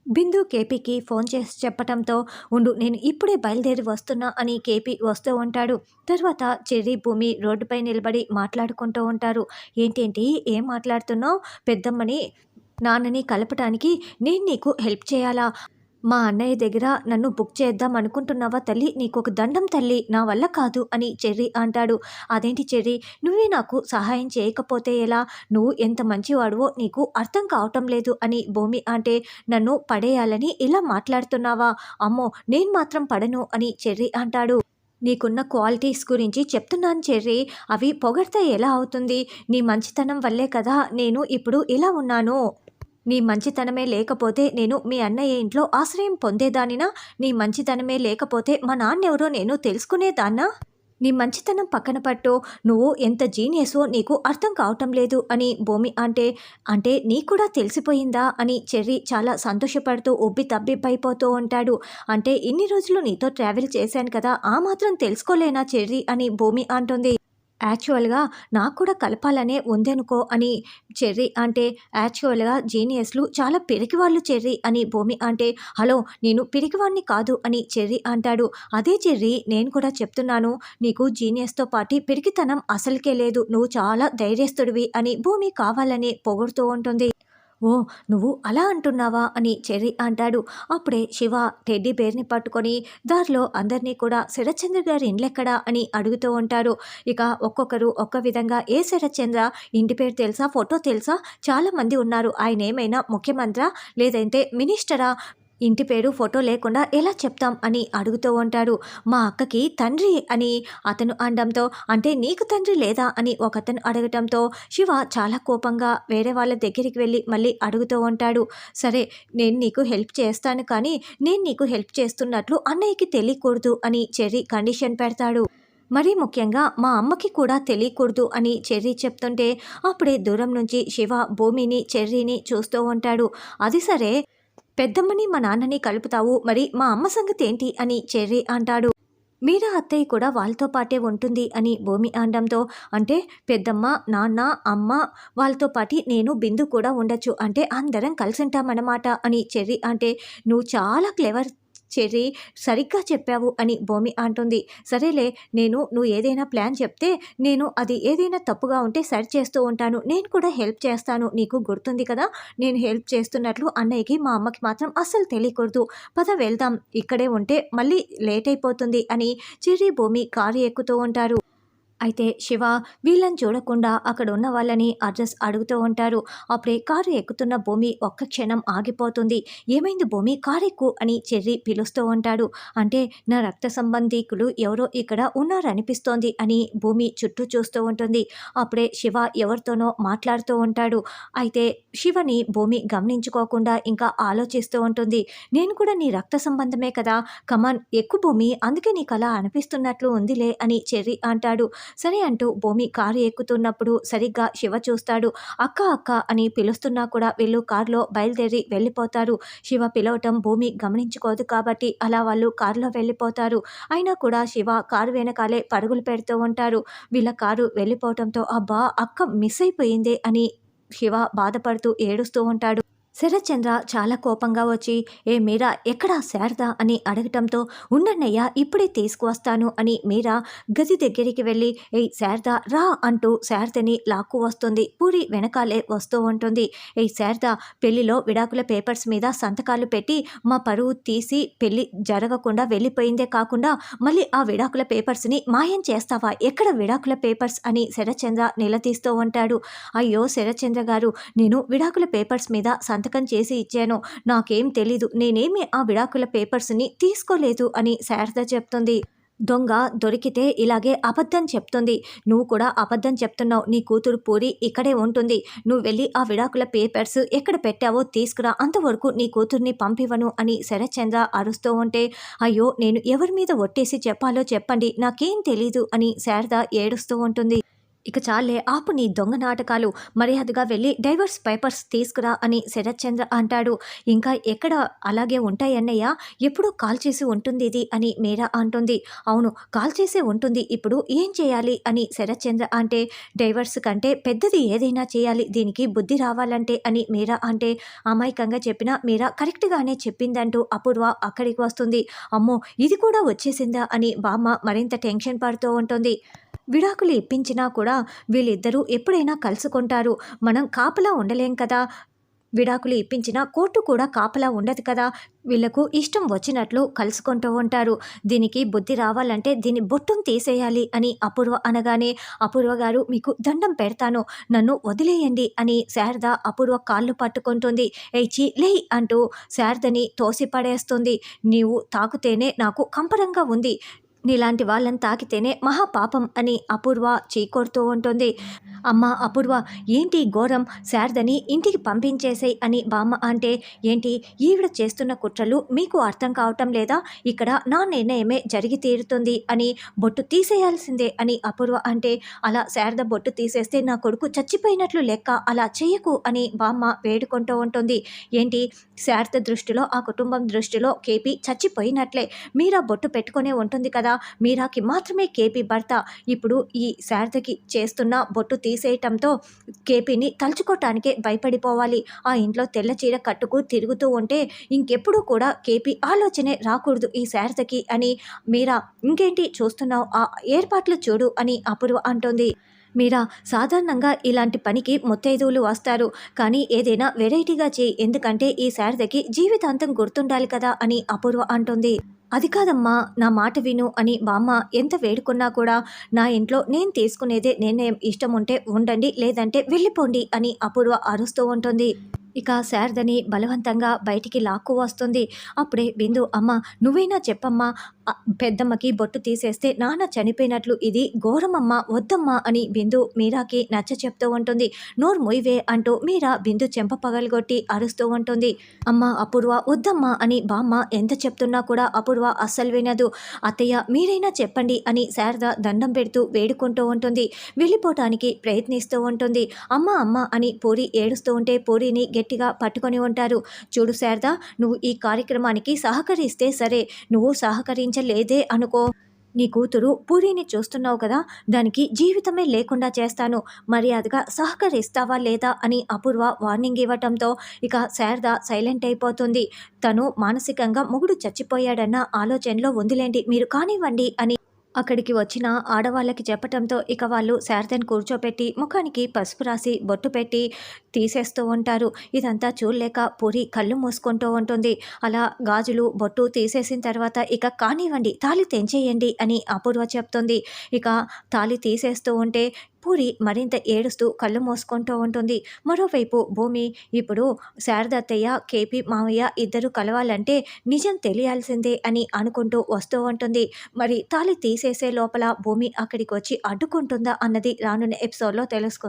బిందు కేపీకి phone చేసి చెప్పటంతో ఉండు నేను ఇప్పుడే బయలుదేరి వస్తున్నా అని కేపీ వస్తూ ఉంటాడు. తర్వాత చెర్రీ భూమి రోడ్డుపై నిలబడి మాట్లాడుకుంటూ ఉంటారు. ఏంటేంటి ఏం మాట్లాడుతున్నావు? పెద్దమ్మని నాన్నని కలపటానికి నేను నీకు హెల్ప్ చేయాలా? మా అన్నయ్య దగ్గర నన్ను బుక్ చేద్దాం అనుకుంటున్నావా తల్లి? నీకొక దండం తల్లి, నా వల్ల కాదు అని చెర్రీ అంటాడు. అదేంటి చెర్రీ, నువ్వే నాకు సహాయం చేయకపోతే ఎలా? నువ్వు ఎంత మంచివాడువో నీకు అర్థం కావటం లేదు అని భూమి అంటే, నన్ను పడేయాలని ఇలా మాట్లాడుతున్నావా? అమ్మో నేను మాత్రం పడను అని చెర్రీ అంటాడు. నీకున్న క్వాలిటీస్ గురించి చెప్తున్నాను చెర్రీ, అవి పొగడితే ఎలా అవుతుంది? నీ మంచితనం వల్లే కదా నేను ఇప్పుడు ఇలా ఉన్నాను. నీ మంచితనమే లేకపోతే నేను మీ అన్నయ్య ఇంట్లో ఆశ్రయం పొందేదానినా? నీ మంచితనమే లేకపోతే మా నాన్నెవరో నేను తెలుసుకునేదాన్నా? నీ మంచితనం పక్కన పట్టు, నువ్వు ఎంత జీనియసో నీకు అర్థం కావటం లేదు అని భూమి అంటే, అంటే నీకు కూడా తెలిసిపోయిందా అని చెర్రీ చాలా సంతోషపడుతూ ఉబ్బి తబ్బిబ్బైపోతూ ఉంటాడు. అంటే ఇన్ని రోజులు నీతో ట్రావెల్ చేశాను కదా, ఆ మాత్రం తెలుసుకోలేనా చెర్రీ అని భూమి అంటుంది. యాక్చువల్గా నాకు కూడా కలపాలనే ఉందనుకో అని చెర్రీ అంటే, యాక్చువల్గా జీనియస్లు చాలా పిరికివాళ్ళు చెర్రీ అని భూమి అంటే, హలో నేను పిరికివాణ్ణి కాదు అని చెర్రీ అంటాడు. అదే చెర్రీ నేను కూడా చెప్తున్నాను, నీకు జీనియస్తో పాటు పిరికితనం అసలుకే లేదు, నువ్వు చాలా ధైర్యస్తుడివి అని భూమి కావాలని పొగుడుతూ ఉంటుంది. ఓ నువ్వు అలా అంటున్నావా అని చెర్రీ అంటాడు. అప్పుడే శివ టెడ్డీ బేర్ని పట్టుకొని దారిలో అందరినీ కూడా శరత్చంద్ర గారి ఇండ్లెక్కడా అని అడుగుతూ ఉంటారు. ఇక ఒక్కొక్కరు ఒక్క విధంగా, ఏ శరత్చంద్ర ఇంటి పేరు తెలుసా, ఫోటో తెలుసా, చాలామంది ఉన్నారు, ఆయన ఏమైనా ముఖ్యమంత్రా లేదంటే మినిస్టరా, ఇంటి పేరు ఫోటో లేకుండా ఎలా చెప్తాం అని అడుగుతూ ఉంటాడు. మా అక్కకి తండ్రి అని అతను అనడంతో, అంటే నీకు తండ్రి లేదా అని ఒకతను అడగటంతో శివ చాలా కోపంగా వేరే వాళ్ళ దగ్గరికి వెళ్ళి మళ్ళీ అడుగుతూ ఉంటాడు. సరే నేను నీకు హెల్ప్ చేస్తాను, కానీ నేను నీకు హెల్ప్ చేస్తున్నట్లు అన్నయ్యకి తెలియకూడదు అని చెర్రీ కండిషన్ పెడతాడు. మరీ ముఖ్యంగా మా అమ్మకి కూడా తెలియకూడదు అని చెర్రీ చెప్తుంటే అప్పుడే దూరం నుంచి శివ భూమిని చెర్రీని చూస్తూ ఉంటాడు. అది సరే, పెద్దమ్మని మా నాన్నని కలుపుతావు, మరి మా అమ్మ సంగతి ఏంటి అని చెర్రీ అంటాడు. మీరా అత్తయ్య కూడా వాళ్ళతో పాటే ఉంటుంది అని భూమి అనడంతో, అంటే పెద్దమ్మ నాన్న అమ్మ వాళ్ళతో పాటు నేను బిందు కూడా ఉండొచ్చు, అంటే అందరం కలిసి ఉంటామన్నమాట అని చెర్రీ అంటే, నువ్వు చాలా క్లెవర్ చెర్రీ, సరిగ్గా చెప్పావు అని భూమి అంటుంది. సరేలే, నువ్వు ఏదైనా ప్లాన్ చెప్తే నేను అది ఏదైనా తప్పుగా ఉంటే సరి చేస్తూ ఉంటాను, నేను కూడా హెల్ప్ చేస్తాను, నీకు గుర్తుంది కదా నేను హెల్ప్ చేస్తున్నట్లు అన్నయ్యకి మా అమ్మకి మాత్రం అస్సలు తెలియకూడదు, పద వెళ్దాం, ఇక్కడే ఉంటే మళ్ళీ లేట్ అయిపోతుంది అని చెర్రీ భూమి కారు ఎక్కుతూ ఉంటారు. అయితే శివ వీళ్ళని చూడకుండా అక్కడ ఉన్న వాళ్ళని అడ్రస్ అడుగుతూ ఉంటారు. అప్పుడే కారు ఎక్కుతున్న భూమి ఒక్క క్షణం ఆగిపోతుంది. ఏమైంది భూమి, కారు ఎక్కు అని చెర్రీ పిలుస్తూ ఉంటాడు. అంటే నా రక్త సంబంధీకులు ఎవరో ఇక్కడ ఉన్నారనిపిస్తోంది అని భూమి చుట్టూ చూస్తూ ఉంటుంది. అప్పుడే శివ ఎవరితోనో మాట్లాడుతూ ఉంటాడు. అయితే శివని భూమి గమనించుకోకుండా ఇంకా ఆలోచిస్తూ ఉంటుంది. నేను కూడా నీ రక్త సంబంధమే కదా, కమాన్ ఎక్కు భూమి, అందుకే నీకు అలా అనిపిస్తున్నట్లు ఉందిలే అని చెర్రీ అంటాడు. సరే అంటూ భూమి కారు ఎక్కుతున్నప్పుడు సరిగ్గా శివ చూస్తాడు. అక్క అక్క అని పిలుస్తున్నా కూడా వీళ్ళు కారులో బయలుదేరి వెళ్ళిపోతారు. శివ పిలవటం భూమి గమనించుకోదు కాబట్టి అలా వాళ్ళు కారులో వెళ్ళిపోతారు. అయినా కూడా శివ కారు వెనకాలే పరుగులు పెడుతూ ఉంటారు. వీళ్ళ కారు వెళ్ళిపోవటంతో అబ్బా అక్క మిస్ అయిపోయిందే అని శివ బాధపడుతూ ఏడుస్తూ ఉంటాడు. శరత్చంద్ర చాలా కోపంగా వచ్చి, ఏ మీరా ఎక్కడా శారద అని అడగటంతో, ఉండన్నయ్య ఇప్పుడే తీసుకువస్తాను అని మీరా గది దగ్గరికి వెళ్ళి, ఏ శారద రా అంటూ శారదని లాక్కు వస్తుంది. పూరి వెనకాలే వస్తూ ఉంటుంది. ఏ శారద, పెళ్లిలో విడాకుల పేపర్స్ మీద సంతకాలు పెట్టి మా పరువు తీసి పెళ్లి జరగకుండా వెళ్ళిపోయిందే కాకుండా మళ్ళీ ఆ విడాకుల పేపర్స్ని మాయం చేస్తావా? ఎక్కడ విడాకుల పేపర్స్ అని శరత్చంద్ర నిలదీస్తూ ఉంటాడు. అయ్యో శరత్చంద్ర గారు, నేను విడాకుల పేపర్స్ మీద సంతకం చేసి ఇచ్చాను, నాకేం తెలీదు, నేనేమి ఆ విడాకుల పేపర్స్ని తీసుకోలేదు అని శారద చెప్తుంది. దొంగ దొరికితే ఇలాగే అబద్ధం చెప్తుంది, నువ్వు కూడా అబద్ధం చెప్తున్నావు, నీ కూతురు పూరి ఇక్కడే ఉంటుంది, నువ్వు వెళ్ళి ఆ విడాకుల పేపర్స్ ఎక్కడ పెట్టావో తీసుకురా, అంతవరకు నీ కూతుర్ని పంపివను అని శరత్చంద్ర అరుస్తూ ఉంటే, అయ్యో నేను ఎవరి మీద ఒట్టేసి చెప్పాలో చెప్పండి, నాకేం తెలీదు అని శారద ఏడుస్తూ ఉంటుంది. ఇక చాలే ఆపు నీ దొంగ నాటకాలు, మర్యాదగా వెళ్ళి డైవర్స్ పేపర్స్ తీసుకురా అని శరత్ చంద్ర అంటాడు. ఇంకా ఎక్కడ అలాగే ఉంటాయన్నయ్య, ఎప్పుడూ కాల్ చేసి ఉంటుంది ఇది అని మీరా అంటుంది. అవును, కాల్ చేసే ఉంటుంది, ఇప్పుడు ఏం చేయాలి అని శరత్ చంద్ర అంటే, డైవర్స్ కంటే పెద్దది ఏదైనా చేయాలి, దీనికి బుద్ధి రావాలంటే అని మీరా అంటే, అమాయకంగా చెప్పిన మీరా కరెక్ట్గానే చెప్పిందంటూ అపూర్వ అక్కడికి వస్తుంది. అమ్మో, ఇది కూడా వచ్చేసిందా అని బామ్మ మరింత టెన్షన్ పడుతూ ఉంటుంది. విడాకులు ఇప్పించినా కూడా వీళ్ళిద్దరూ ఎప్పుడైనా కలుసుకుంటారు. మనం కాపలా ఉండలేం కదా! విడాకులు ఇప్పించినా కోర్టు కూడా కాపలా ఉండదు కదా! వీళ్ళకు ఇష్టం వచ్చినట్లు కలుసుకుంటూ ఉంటారు. దీనికి బుద్ధి రావాలంటే దీని బొట్టును తీసేయాలి అని అపూర్వ అనగానే, అపూర్వ గారు మీకు దండం పెడతాను, నన్ను వదిలేయండి అని శారద అపూర్వ కాళ్ళు పట్టుకుంటుంది. ఏయ్ ఛీ లేయ్ అంటూ శారదని తోసిపడేస్తుంది. నీవు తాకితేనే నాకు కంపరంగా ఉంది, నీలాంటి వాళ్ళని తాకితేనే మహాపాపం అని అపూర్వ చీకొడుతూ ఉంటుంది. అమ్మ అపూర్వ, ఏంటి ఘోరం, శారదని ఇంటికి పంపించేసేయ్ అని బామ్మ అంటే, ఏంటి ఈవిడ చేస్తున్న కుట్రలు మీకు అర్థం కావటం లేదా, ఇక్కడ నా నిర్ణయమే జరిగి తీరుతుంది అని బొట్టు తీసేయాల్సిందే అని అపూర్వ అంటే, అలా శారద బొట్టు తీసేస్తే నా కొడుకు చచ్చిపోయినట్లు లెక్క, అలా చెయ్యకు అని బామ్మ వేడుకుంటూ ఉంటుంది. ఏంటి శారద దృష్టిలో, ఆ కుటుంబం దృష్టిలో కేపీ చచ్చిపోయినట్లే, మీరా బొట్టు పెట్టుకునే ఉంటుంది కదా, మీరాకి మాత్రమే కేపీ భర్త, ఇప్పుడు ఈ శారదకి చేస్తున్న బొట్టు తీసేయటంతో కేపీని తలుచుకోవటానికే భయపడిపోవాలి, ఆ ఇంట్లో తెల్ల చీర కట్టుకు తిరుగుతూ ఉంటే ఇంకెప్పుడు కూడా కేపీ ఆలోచనే రాకూడదు ఈ శారదకి అని మీరా, ఇంకేంటి చూస్తున్నావు, ఆ ఏర్పాట్లు చూడు అని అపూర్వ అంటుంది. మీరా, సాధారణంగా ఇలాంటి పనికి ముత్తైదువులు వస్తారు, కానీ ఏదైనా వెరైటీగా చేయి, ఎందుకంటే ఈ శారదకి జీవితాంతం గుర్తుండాలి కదా అని అపూర్వ అంటుంది. అది కాదమ్మా, నా మాట విను అని బామ్మ ఎంత వేడుకున్నా కూడా, నా ఇంట్లో నేను తీసుకునేదే నిర్ణయం, ఇష్టం ఉంటే ఉండండి లేదంటే వెళ్ళిపోండి అని అపూర్వ అరుస్తూ ఉంటుంది. ఇక శారదని బలవంతంగా బయటికి లాక్కు వస్తుంది. అప్పుడే బిందు, అమ్మ నువ్వైనా చెప్పమ్మా, పెద్దమ్మకి బొట్టు తీసేస్తే నాన్న చనిపోయినట్లు, ఇది ఘోరమమ్మా, వద్దమ్మా అని బిందు మీరాకి నచ్చ చెప్తూ ఉంటుంది. నోరు మొయ్యవే అంటూ మీరా బిందు చెంప పగలగొట్టి అరుస్తూ ఉంటుంది. అమ్మ అపూర్వ వద్దమ్మా అని బామ్మ ఎంత చెప్తున్నా కూడా అపూర్వ అస్సలు వినదు. అత్తయ్య మీరైనా చెప్పండి అని శారద దండం పెడుతూ వేడుకుంటూ ఉంటుంది. వెళ్ళిపోవటానికి ప్రయత్నిస్తూ ఉంటుంది. అమ్మ అమ్మ అని పూరి ఏడుస్తూ ఉంటే పూరిని గట్టిగా పట్టుకొని ఉంటారు. చూడు శారద, నువ్వు ఈ కార్యక్రమానికి సహకరిస్తే సరే, నువ్వు సహకరించలేదే అనుకో, నీ కూతురు పూరిని చూస్తున్నావు కదా, దానికి జీవితమే లేకుండా చేస్తాను, మర్యాదగా సహకరిస్తావా లేదా అని అపూర్వ వార్నింగ్ ఇవ్వటంతో ఇక శారద సైలెంట్ అయిపోతుంది. తను మానసికంగా మొగుడు చచ్చిపోయాడన్న ఆలోచనలో ఉందిలేండి, మీరు కానివ్వండి అని అక్కడికి వచ్చిన ఆడవాళ్ళకి చెప్పటంతో ఇక వాళ్ళు శారదను కూర్చోపెట్టి ముఖానికి పసుపు రాసి బొట్టు పెట్టి తీసేస్తూ ఉంటారు. ఇదంతా చూడలేక పూరి కళ్ళు మూసుకుంటూ ఉంటుంది. అలా గాజులు బొట్టు తీసేసిన తర్వాత ఇక కానివ్వండి, తాళి తెంచేయండి అని అపూర్వ చెప్తుంది. ఇక తాళి తీసేస్తూ ఉంటే పూరి మరింత ఏడుస్తూ కళ్ళు మూసుకుంటూ ఉంటుంది. మరోవైపు భూమి ఇప్పుడు శారద అత్తయ్య, కేపీ మామయ్య ఇద్దరు కలవాలంటే నిజం తెలియాల్సిందే అని అనుకుంటూ వస్తూ ఉంటుంది. మరి తాళి తీసేసే లోపల భూమి అక్కడికి వచ్చి అడ్డుకుంటుందా అన్నది రానున్న ఎపిసోడ్లో తెలుసుకుందాం.